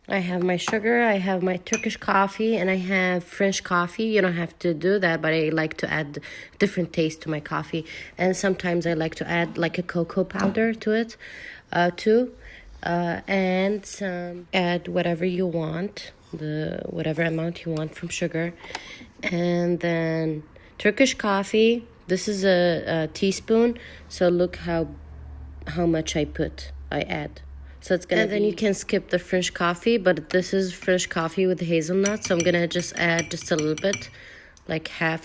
I have my sugar, I have my Turkish coffee, and I have French coffee. You don't have to do that, but I like to add different taste to my coffee. And sometimes I like to add like a cocoa powder to it, too. And add whatever you want, whatever amount you want from sugar. And then Turkish coffee. This is a teaspoon. So look how much I add. So it's gonna and then you can skip the French coffee, but this is French coffee with hazelnut, so I'm gonna just add just a little bit, like half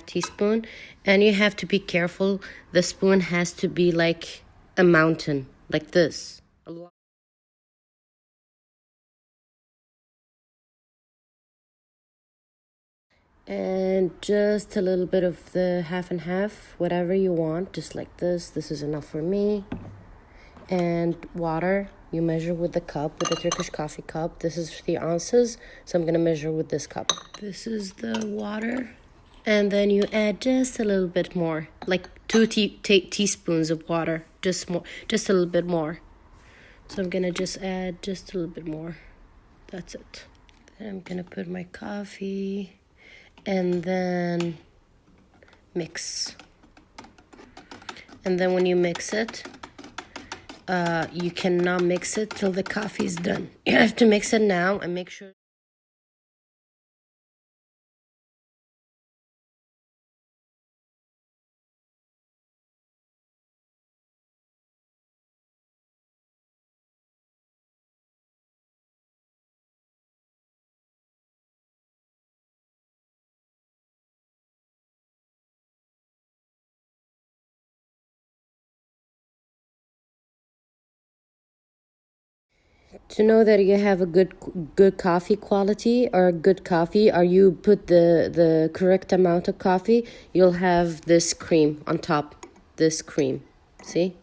teaspoon. And you have to be careful. The spoon has to be like a mountain, like this. And just a little bit of the half and half, whatever you want, just like this. This is enough for me. And water, you measure with the cup, with the Turkish coffee cup. This is 3 ounces, so I'm gonna measure with this cup. This is the water. And then you add just a little bit more, like 2 teaspoons of water, just a little bit more. So I'm gonna just add just a little bit more. That's it. Then I'm gonna put my coffee and then mix. And then when you mix it, you cannot mix it till the coffee is done. You have to mix it now and make sure. To know that you have a good coffee quality or good coffee, or you put the correct amount of coffee, you'll have this cream on top. This cream, see?